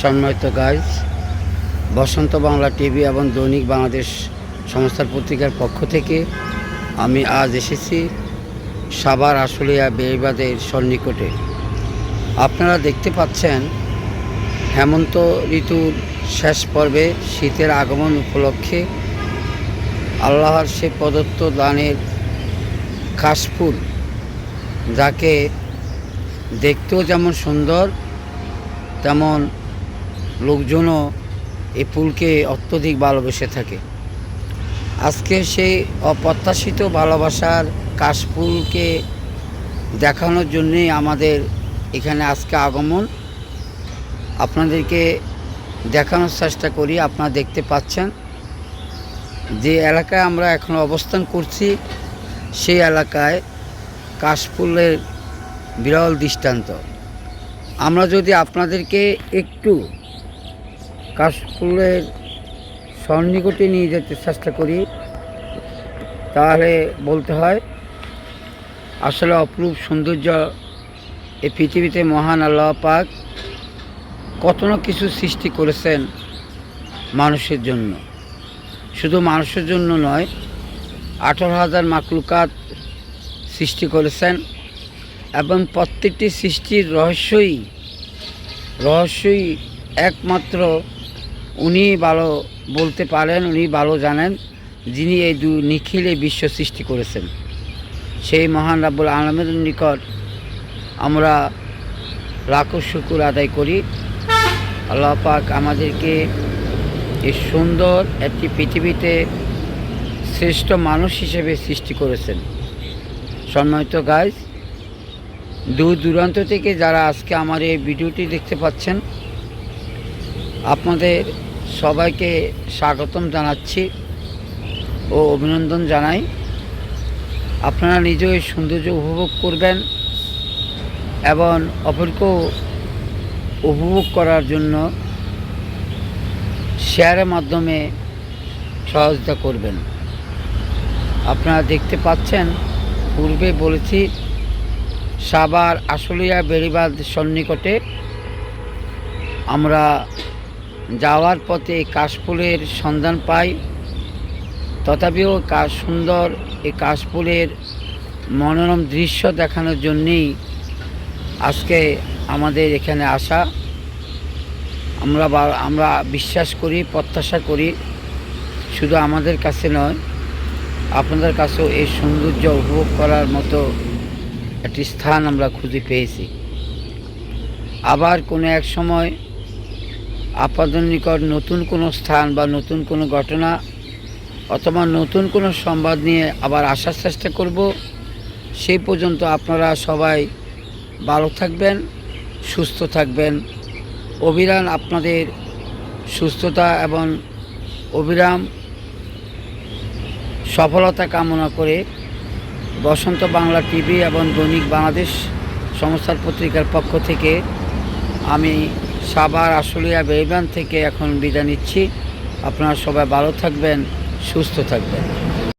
সম্মানিত গাইজ, বসন্ত বাংলা টিভি এবং দৈনিক বাংলাদেশ সংস্থার পত্রিকার পক্ষ থেকে আমি আজ এসেছি সাভার আশুলিয়া বেড়িবাঁধের সন্নিকটে। আপনারা দেখতে পাচ্ছেন হেমন্ত ঋতুর শেষ পর্বে শীতের আগমন উপলক্ষে আল্লাহর সে প্রদত্ত দানের কাশফুল, যাকে দেখতেও যেমন সুন্দর তেমন লোকজনও এই ফুলকে অত্যধিক ভালোবেসে থাকে। আজকে সেই অপ্রত্যাশিত ভালোবাসার কাশফুলকে দেখানোর জন্যেই আমাদের এখানে আজকে আগমন। আপনাদেরকে দেখানোর চেষ্টা করি। আপনারা দেখতে পাচ্ছেন যে এলাকায় আমরা এখন অবস্থান করছি, সেই এলাকায় কাশফুলের বিরল দৃষ্টান্ত। আমরা যদি আপনাদেরকে একটু কাশফুলের সন্নিকটে নিয়ে যেতে চেষ্টা করি, তাহলে বলতে হয় আসলে অপরূপ সৌন্দর্য। এই পৃথিবীতে মহান আল্লাহ পাক কত না কিছু সৃষ্টি করেছেন মানুষের জন্য। শুধু মানুষের জন্য নয়, 18,000 মাখলুকাত সৃষ্টি করেছেন এবং প্রত্যেকটি সৃষ্টির রহস্যই একমাত্র উনি ভালো বলতে পারেন, উনি ভালো জানেন, যিনি এই নিখিল এই বিশ্ব সৃষ্টি করেছেন। সেই মহান রাব্বুল আলামিনের নিকট আমরা লাখো শুকর আদায় করি। আল্লাহ পাক আমাদেরকে এই সুন্দর একটি পৃথিবীতে শ্রেষ্ঠ মানুষ হিসেবে সৃষ্টি করেছেন। সম্মানিত গাইজ, দূর দূরান্ত থেকে যারা আজকে আমার এই ভিডিওটি দেখতে পাচ্ছেন, আপনাদের সবাইকে স্বাগতম জানাচ্ছি ও অভিনন্দন জানাই। আপনারা নিজেও এই সৌন্দর্য উপভোগ করবেন এবং অপরকেও উপভোগ করার জন্য শেয়ারের মাধ্যমে সহযোগিতা করবেন। আপনারা দেখতে পাচ্ছেন, পূর্বে বলেছি সাভার আশুলিয়া বেড়িবাঁধ সন্নিকটে আমরা যাওয়ার পথে কাশফুলের সন্ধান পাই। তথাপিও সুন্দর এই কাশফুলের মনোরম দৃশ্য দেখানোর জন্যেই আজকে আমাদের এখানে আসা। আমরা বিশ্বাস করি, প্রত্যাশা করি, শুধু আমাদের কাছে নয়, আপনাদের কাছেও এই সৌন্দর্য উপভোগ করার মতো একটি স্থান আমরা খুঁজে পেয়েছি। আবার কোনো এক সময় আপনাদের নিকট নতুন কোনো স্থান বা নতুন কোনো ঘটনা অথবা নতুন কোনো সংবাদ নিয়ে আবার আসার চেষ্টা করব। সেই পর্যন্ত আপনারা সবাই ভালো থাকবেন, সুস্থ থাকবেন। অবিরাম আপনাদের সুস্থতা এবং অবিরাম সফলতা কামনা করে বসন্ত বাংলা টিভি এবং দৈনিক বাংলাদেশ সংস্থার পত্রিকার পক্ষ থেকে আমি সাভার আশুলিয়া বেড়িবাঁধ থেকে এখন বিদায় নিচ্ছি। আপনারা সবাই ভালো থাকবেন, সুস্থ থাকবেন।